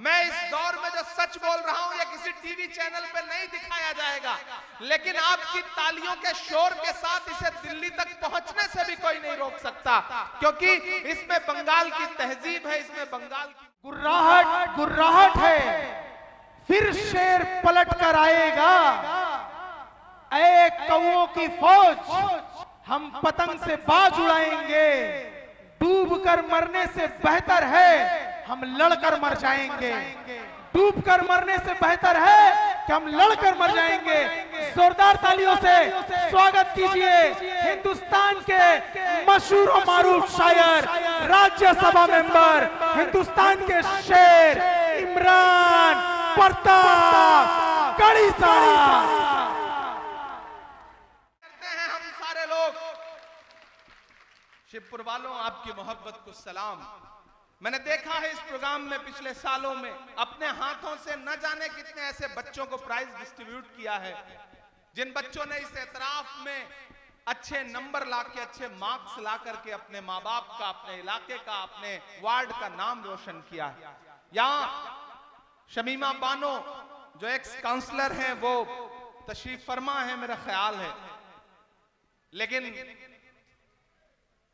मैं इस दौर में जो सच बोल रहा हूं ये किसी टीवी चैनल पे नहीं दिखाया जाएगा, लेकिन आपकी तालियों के शोर के साथ इसे दिल्ली तक पहुंचने से भी कोई नहीं रोक सकता, क्योंकि इसमें बंगाल की तहजीब है, इसमें बंगाल की गुर्राहट गुर्राहट है। फिर शेर पलट कर आएगा, एक कौओं की फौज, हम पतंग से बाज उड़ाएंगे। डूब कर मरने से बेहतर है हम लड़कर मर जाएंगे। डूब कर मरने से बेहतर है कि हम लड़कर मर जाएंगे। जोरदार तालियों से स्वागत कीजिए हिंदुस्तान के मशहूर और मारूफ शायर, राज्यसभा मेंबर, हिंदुस्तान के शेर इमरान प्रताप कड़ी साहब। शिवपुर वालों, आपकी मोहब्बत को सलाम। मैंने देखा है इस प्रोग्राम में पिछले सालों में अपने हाथों से न जाने कितने ऐसे बच्चों को प्राइज डिस्ट्रीब्यूट किया है, जिन बच्चों ने इस एतराफ में अच्छे नंबर लाके, अच्छे मार्क्स ला करके अपने माँ बाप का, अपने इलाके का, अपने वार्ड का नाम रोशन किया है। यहाँ शमीमा बानो जो एक्स काउंसलर हैं वो तशरीफ फरमा है मेरा ख्याल है, लेकिन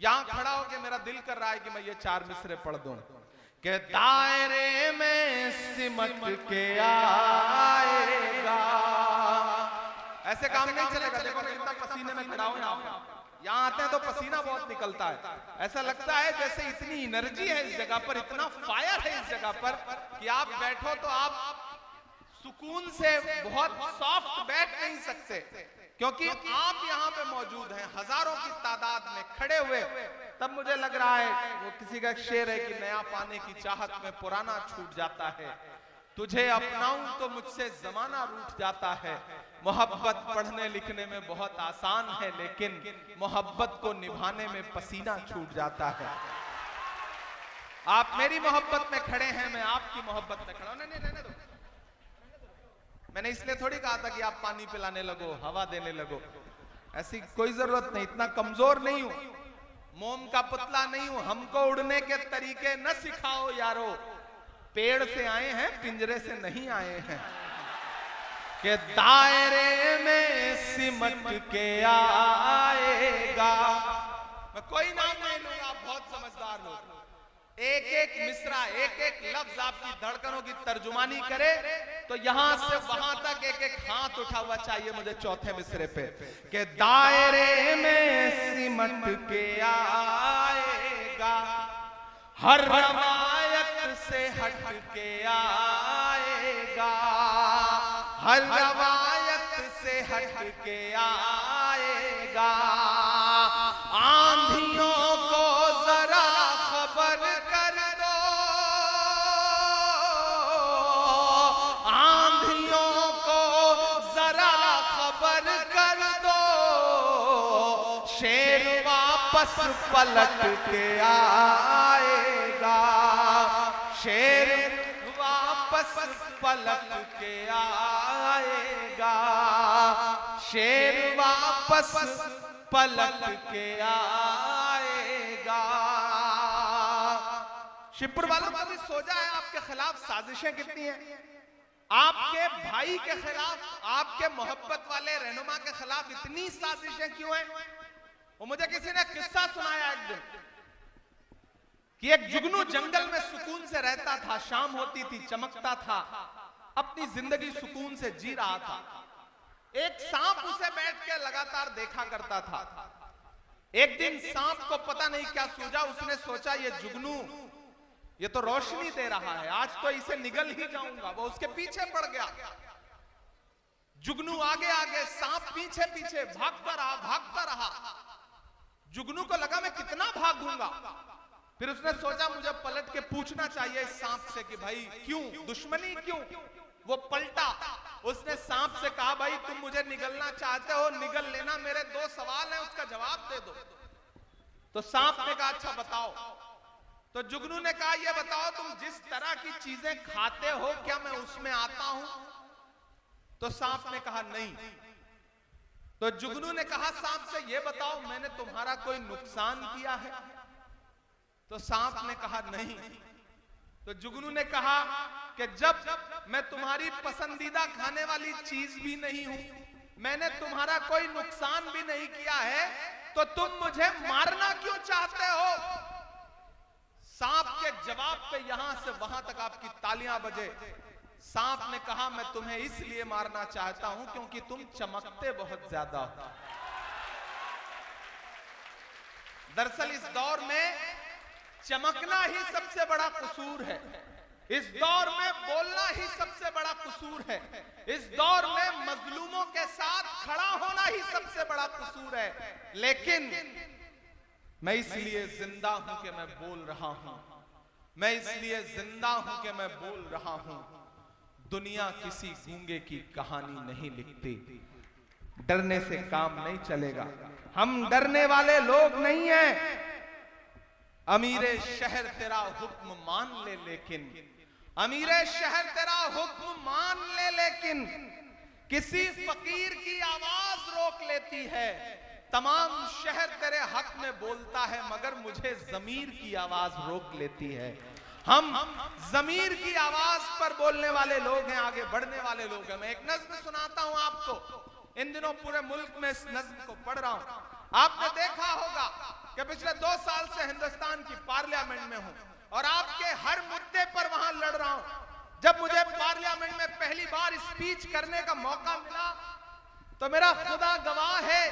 यहां खड़ा होकर मेरा दिल कर रहा है कि मैं ये 4 मिसरे पढ़ दूं कि दायरे में सिमट के आएगा। ऐसे काम नहीं चलेगा। देखो कितना पसीने में खड़ा हूं यहाँ आते हैं तो पसीना बहुत निकलता है। ऐसा लगता है जैसे इतनी एनर्जी है इस जगह पर, इतना फायर है इस जगह पर कि आप बैठो तो आप सुकून से बहुत सॉफ्ट बैठ नहीं सकते, क्योंकि आप यहाँ पे मौजूद हैं हजारों की तादाद में खड़े हुए। तब मुझे लग रहा है वो किसी का शेर है कि नया पाने की चाहत में पुराना छूट जाता है, तुझे अपनाऊं तो मुझसे जमाना रूठ जाता है। मोहब्बत पढ़ने लिखने में बहुत आसान है, लेकिन मोहब्बत को निभाने में पसीना छूट जाता है। आप मेरी मोहब्बत में खड़े हैं, मैं आपकी मोहब्बत में खड़ा हूं। नहीं दो, मैंने इसलिए थोड़ी कहा था कि आप पानी पिलाने लगो, हवा देने लगो, ऐसी कोई जरूरत नहीं। इतना कमजोर नहीं हूं, मोम का पुतला नहीं हूं। हमको उड़ने के तरीके न सिखाओ यारो, पेड़ से आए हैं पिंजरे से नहीं आए हैं। कि दायरे में सिमट के आएगा। मैं कोई नाम नहीं लूंगा, आप बहुत समझदार लोग। एक एक मिसरा, एक एक लफ्ज आपकी धड़कनों की तर्जुमानी करे तो यहां से वहां तक एक एक हाथ उठा हुआ चाहिए मुझे चौथे मिसरे पे। कि दायरे में सिमट के आएगा, हर रवायत से हट के आएगा, हर रवायत से हट के आएगा। आंधियों को जरा खबर कर दो, आंधियों को जरा खबर कर दो, शेर वापस पलट के आएगा, शेर वापस पलट के आएगा, शेर वापस पलट के आएगा। शिवपुर वालों कभी सोचा है आपके खिलाफ साजिशें कितनी हैं? आपके भाई के खिलाफ, आपके मोहब्बत वाले रहनुमा के खिलाफ इतनी साजिशें क्यों हैं? वो मुझे किसी ने किस्सा सुनाया एक दिन कि एक जुगनू जंगल में सुकून से रहता था, शाम होती थी, चमकता था, अपनी जिंदगी सुकून से जी रहा था। एक सांप उसे बैठ के लगातार देखा करता था। एक दिन सांप को पता नहीं क्या सूझा, उसने सोचा ये जुगनू ये तो रोशनी दे रहा है, आज तो इसे निगल ही जाऊंगा। वो उसके पीछे पड़ गया। जुगनू आगे आगे, सांप पीछे पीछे भागता रहा। जुगनू को लगा मैं कितना भागूंगा। फिर उसने सोचा मुझे पलट के पूछना चाहिए इस सांप से कि भाई क्यों, दुश्मनी क्यों? वो पलटा, उसने सांप से कहा भाई तुम मुझे निगलना चाहते हो, निगल लेना, मेरे 2 सवाल हैं, उसका जवाब दे दो। तो सांप ने कहा अच्छा बताओ। तो जुगनू ने कहा ये बताओ तुम जिस तरह की चीजें खाते हो क्या मैं उसमें आता हूं? तो सांप ने कहा नहीं। तो जुगनू ने कहा सांप से ये बताओ मैंने तुम्हारा कोई नुकसान किया है? तो सांप ने कहा नहीं। तो जुगनू ने कहा कि जब मैं तुम्हारी पसंदीदा खाने वाली चीज भी नहीं हूं, मैंने तुम्हारा कोई नुकसान भी नहीं किया है, तो तुम मुझे मारना क्यों चाहते हो? सांप के जवाब पे यहां से वहां तक आपकी तालियां बजे। सांप ने कहा मैं तुम्हें इसलिए मारना चाहता हूं क्योंकि तुम चमकते बहुत ज्यादा हो। दरअसल इस दौर में चमकना ही सबसे बड़ा कसूर है, इस दौर में बोलना ही सबसे बड़ा कसूर है, इस दौर में मजलूमों के साथ खड़ा होना ही सबसे बड़ा कसूर है। लेकिन मैं इसलिए जिंदा हूं कि मैं बोल रहा हूं, मैं इसलिए जिंदा हूं कि मैं बोल रहा हूं। दुनिया किसी गूंगे की कहानी नहीं लिखती, डरने से काम नहीं चलेगा। हम डरने वाले लोग नहीं हैं। अमीरे शहर तेरा हुक्म मान ले, लेकिन अमीरे शहर तेरा हुक्म मान ले, लेकिन किसी फकीर की आवाज रोक लेती है। तमाम शहर तेरे हक में बोलता है, मगर मुझे जमीर की आवाज रोक लेती है। हम जमीर की आवाज पर बोलने वाले लोग हैं, आगे बढ़ने वाले लोग हैं। मैं एक नज्म सुनाता हूं आपको, इन दिनों पूरे मुल्क में इस नज्म को पढ़ रहा हूं। आपने देखा होगा कि पिछले 2 साल से हिंदुस्तान की पार्लियामेंट में हूं और आपके हर मुद्दे पर वहां लड़ रहा हूं। जब मुझे पार्लियामेंट में पहली बार स्पीच करने का मौका मिला तो मेरा खुदा गवाह है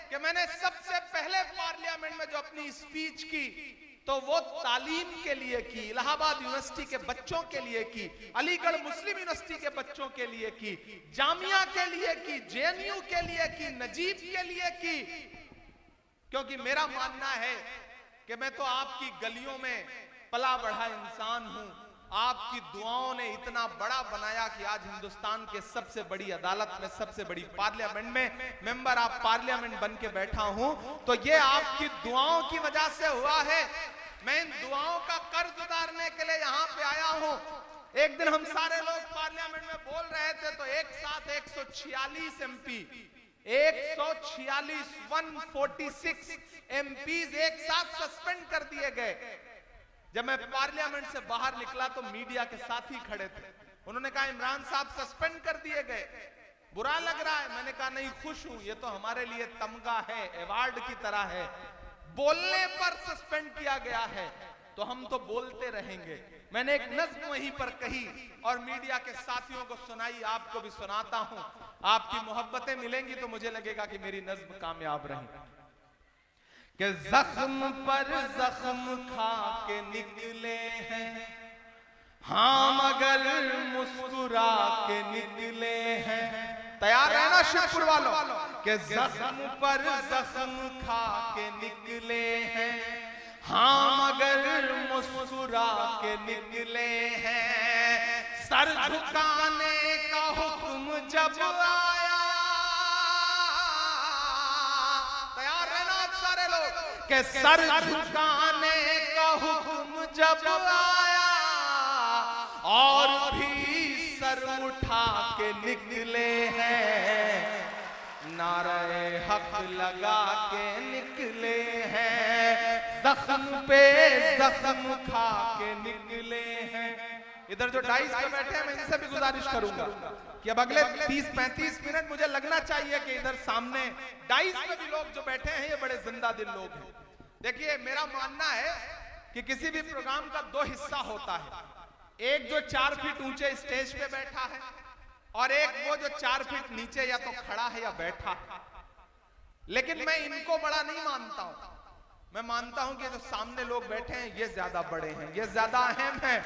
कि मैंने सबसे पहले पार्लियामेंट में जो अपनी स्पीच की तो वो तालीम के लिए की, इलाहाबाद यूनिवर्सिटी के बच्चों के लिए की, अलीगढ़ मुस्लिम यूनिवर्सिटी के बच्चों के लिए की, जामिया के लिए की, जेएनयू के लिए की, नजीब के लिए की। क्योंकि मेरा मानना है कि मैं तो आपकी गलियों में पला बढ़ा इंसान हूं। आपकी दुआओं ने इतना बड़ा बनाया कि आज हिंदुस्तान के सबसे बड़ी अदालत में, सबसे बड़ी पार्लियामेंट में मेंबर ऑफ पार्लियामेंट बन के बैठा हूं, तो ये आपकी दुआओं की वजह से हुआ है। मैं इन दुआओं का कर्ज उतारने के लिए यहां पे आया हूं। एक दिन हम सारे लोग पार्लियामेंट में बोल रहे थे तो एक साथ 146 एमपी, 146 एमपीज एक साथ सस्पेंड कर दिए गए। जब मैं पार्लियामेंट से बाहर निकला तो मीडिया के साथी खड़े थे, उन्होंने कहा इमरान साहब सस्पेंड कर दिए गए, बुरा लग रहा है। मैंने कहा नहीं, खुश हूं, ये तो हमारे लिए तमगा है, अवार्ड की तरह है। बोलने पर सस्पेंड किया गया है तो हम तो बोलते रहेंगे। मैंने एक नज्म वहीं पर कही और मीडिया के साथियों को सुनाई, आपको भी सुनाता हूं। आपकी मोहब्बतें मिलेंगी तो मुझे लगेगा कि मेरी नज्म कामयाब रही। कि जख्म पर जख्म खा के निकले हैं, हाँ मगर मुस्कुरा के निकले हैं। तैयार रहना शिवपुर वालों, कि जख्म पर जख्म खा के निकले हैं, हाँ मगर मुस्कुरा के निकले हैं। सर झुकाने का हुक्म जब आया, कि सर झुकाने का हुक्म जब आया और भी सर उठा के निकले हैं, नारे हक लगा के निकले हैं, जख्म पे जख्म खा के निकले हैं। इधर जो डाइस पे बैठे हैं मैं इनसे भी गुजारिश करूंगा कि अब अगले 30-35 मिनट मुझे लगना चाहिए कि इधर सामने डाइस पे भी लोग जो बैठे हैं ये बड़े जिंदा दिल लोग हैं। देखिए मेरा मानना है कि किसी भी प्रोग्राम का 2 हिस्सा होता है, एक जो 4 फीट ऊंचे स्टेज पे बैठा है और एक वो जो 4 फीट नीचे या तो खड़ा है या बैठा है। लेकिन मैं इनको बड़ा नहीं मानता हूं, मैं मानता हूं कि जो सामने लोग बैठे हैं ये ज्यादा बड़े हैं, ये ज्यादा अहम है।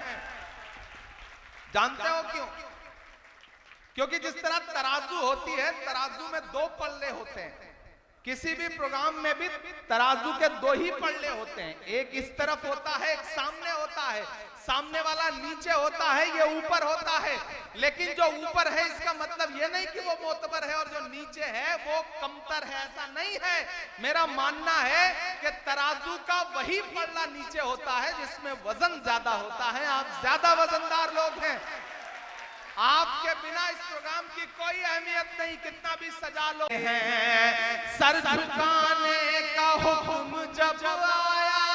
जानते हो क्यों? क्योंकि जिस तरह तराजू होती है, तराजू में 2 पल्ले होते हैं। किसी भी प्रोग्राम में भी तराजू के 2 ही पल्ले होते हैं, एक इस तरफ होता है, एक सामने होता है। सामने वाला नीचे होता है, ये ऊपर होता है। लेकिन जो ऊपर है इसका मतलब ये नहीं कि वो मोतबर है और जो नीचे है वो कमतर है, ऐसा नहीं है। मेरा मानना है कि तराजू का वही पल्ला नीचे होता है जिसमें वजन ज्यादा होता है। आप ज्यादा वजनदार लोग हैं, आपके बिना इस प्रोग्राम की कोई अहमियत नहीं, कितना भी सजा लो हैं। सर झुकाने का हुक्म जब आया,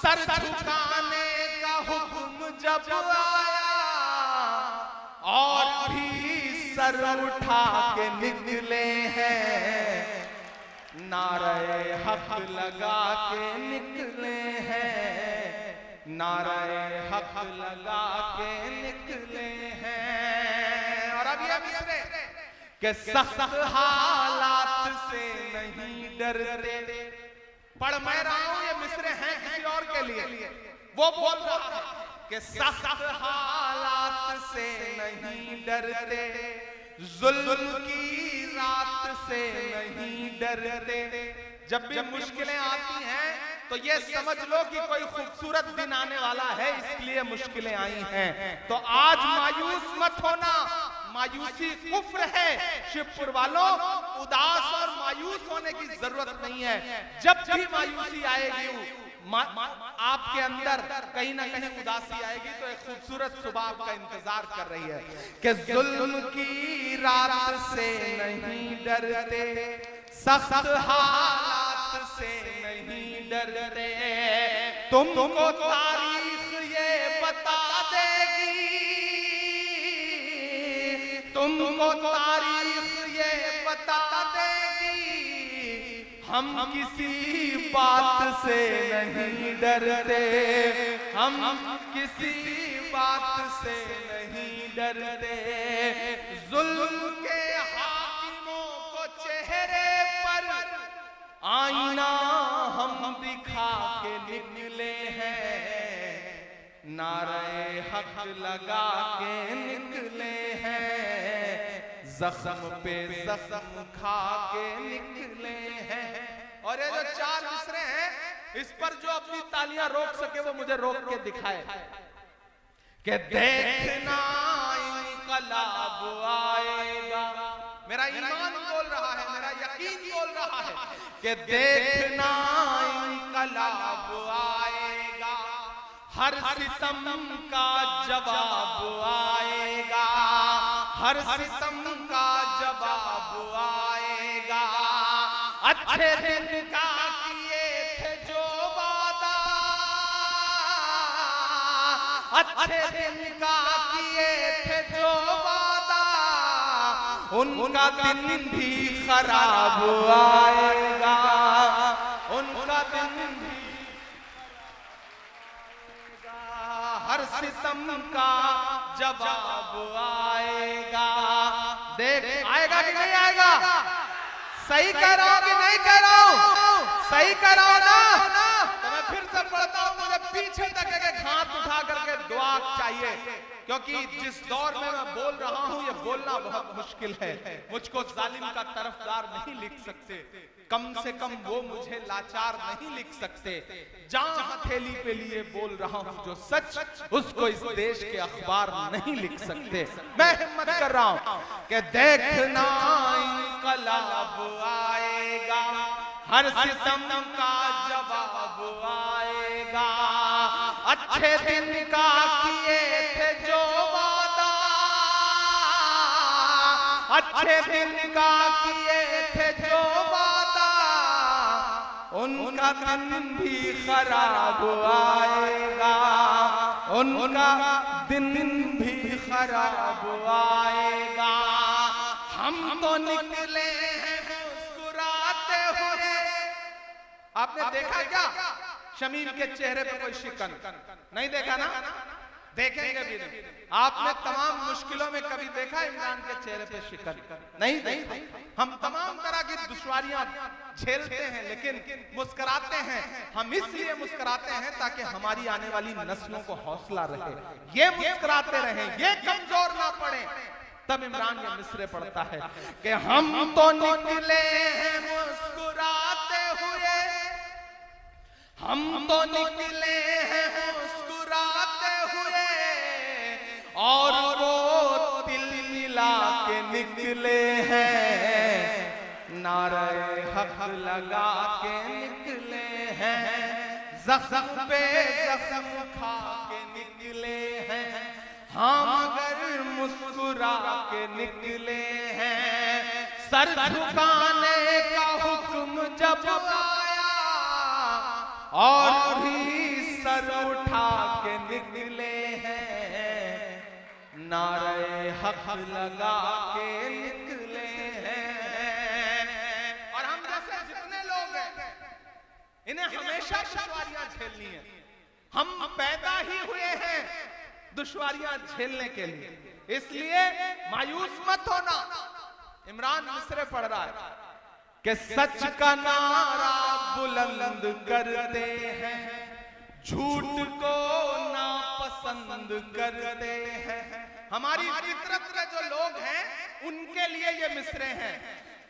सर झुकाने का हुक्म जब आया और भी सर उठा के निकले हैं, नारे हक लगा के निकले हैं, नारे हक लगा के निकले हैं। और अब ये मिसरे कि सख्त हालात से नहीं डरते। पढ़ मैं रहा हूं, ये मिसरे हैं किसी और के लिए। वो बोल रहा है कि सख्त हालात से नहीं डरते, जुल्म की रात से नहीं डरते। जब भी मुश्किलें आती हैं तो ये समझ लो कि कोई खूबसूरत दिन आने वाला है, इसलिए मुश्किलें आई हैं। तो आज मायूस मत होना, मायूसी कुफ्र है। शिवपुर वालों, उदास और मायूस होने की जरूरत नहीं है। जब भी मायूसी आएगी आपके अंदर कहीं ना कहीं उदासी आएगी, तो एक खूबसूरत सुबह आपका इंतजार कर रही है कि जुल्म की रात से नहीं डरते, सख्त हालात से नहीं डरते। तुमको तारीख ये बता देगी, तुमको तारीख ये बता देगी, हम किसी बात से नहीं डरते, हम किसी बात से नहीं डरते। जुल्म के हाकिमों को चेहरे पर आईना हम दिखा के निकले हैं, नारे हक लगा के निकले हैं, जख्म पे जख्म खा के निकले हैं। और ये जो चार मिसरे हैं, इस पर जो अपनी तालियां रोक सके वो मुझे रोक के दिखाए कि देखना इनकलाब आएगा। मेरा ईमान बोल रहा है, मेरा यकीन बोल रहा है कि देखना इनकलाब आएगा, हर सितम का जवाब आएगा, हर सितम का जवाब आएगा। अच्छे दिन का किए थे जो वादा, अच्छे दिन का किए थे जो वादा, उनका दिन भी खराब आएगा, उनका दिन भी हर सितम का जवाब आएगा। देख आएगा कि नहीं आएगा? सही कह रहा हूं कि नहीं कह रहा हूं? सही कह रहा हूं ना? तो मैं फिर से पढ़ता हूं, मुझे पीछे तक एक हाथ उठा करके दुआ चाहिए, क्योंकि जिस दौर में मैं बोल रहा हूं ये बोलना बहुत मुश्किल है। मुझको जालिम का तरफदार नहीं लिख सकते, कम से कम वो मुझे लाचार नहीं लिख सकते। जहां हथेली पे लिए बोल रहा हूं जो सच, उसको इस देश के अखबार नहीं लिख सकते। मैं हिम्मत कर रहा हूं कि देखना इनकलाब आएगा, हर सितम का जवाब आएगा। अच्छे दिन का किए थे जो वादा, अच्छे दिन का किए थे जो वादा, उनका दिन भी खराब आएगा, उनका दिन भी खराब आएगा। हम तो निकले हैं मुस्कुराते हुए। आपने देखा क्या शमीम के चेहरे पर कोई शिकन? नहीं देखा ना? देखेंगे भी नहीं। आपने तमाम मुश्किलों में कभी देखा इमरान के चेहरे पे शिकन? नहीं देखा। हम तमाम तरह की दुश्वारियां झेलते हैं लेकिन मुस्कुराते हैं। हम इसलिए मुस्कुराते हैं ताकि हमारी आने वाली नस्लों को हौसला रहे, ये मुस्कुराते रहें, ये कमजोर ना पड़े। तब इमरान ये मिसरे पढ़ता है कि हम तो निकले हैं मुस्कुराते हुए, हम तो निकले हैं मुस्कुराते हुए, और वो तिल मिला के निकले हैं, नारे हक लगा के निकले हैं, जख्म पे जख्म खा के निकले हैं। हम अगर मुस्कुरा के निकले हैं, सर झुकाने का हुक्म जब आया और भी सर उठा के निकले हैं, नारे हक लगा के निकले हैं। और हम जैसे जितने लोग हैं इन्हें हमेशा दुश्वारियां झेलनी है। हम पैदा ही हुए हैं दुश्वारियां झेलने के लिए, इसलिए मायूस मत होना। इमरान मिसरे पढ़ रहा है कि सच का नारा बुलंद करते हैं, झूठ को नापसंद करते हैं। हमारी फितरत के जो लोग हैं उनके लिए ये मिसरे हैं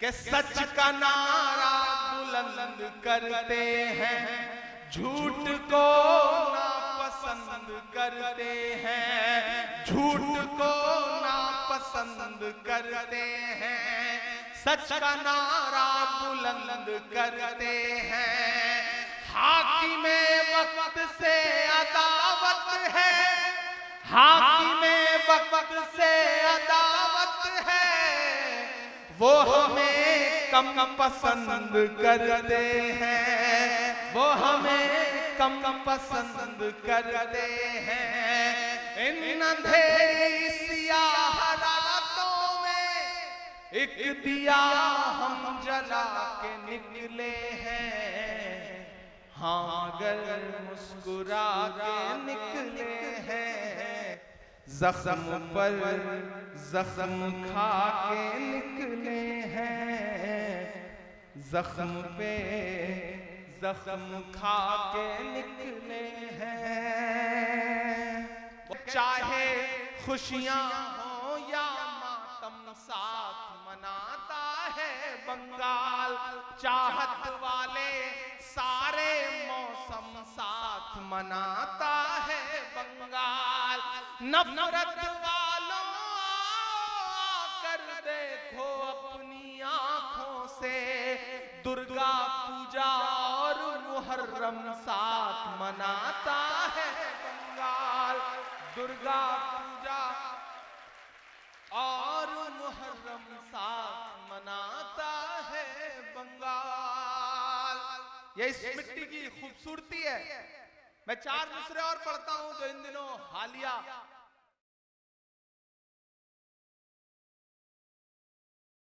कि सच का नारा बुलंद करते हैं, झूठ को नापसंद करते हैं, झूठ को नापसंद करते हैं, सच का नारा बुलंद करते हैं। हाकिमे वक्त से अदावत है, हाकिमे वक्त से अदावत है, वो हमें कम पसंद करते हैं, वो हमें कम पसंद करते हैं। इन अंधेरी सियाह रातों में एक दिया हम जला के निकले हैं। हाँ अगर मुस्कुरा के निकले हैं, जख्म पर जख्म खा के निकले हैं, जख्म पे जख्म खा के निकले हैं। चाहे खुशियां हो या मातम साथ मनाता है बंगाल, चाहत वाले सारे मौसम साथ मनाता है बंगाल। नफरत वालों आकर देखो अपनी आंखों से, दुर्गा पूजा और मुहर्रम साथ मनाता है बंगाल, दुर्गा पूजा और मुहर्रम साथ मनाता है बंगाल। ये इस मिट्टी की खूबसूरती है। मैं 4 मिसरे और पढ़ता हूं जो इन दिनों हालिया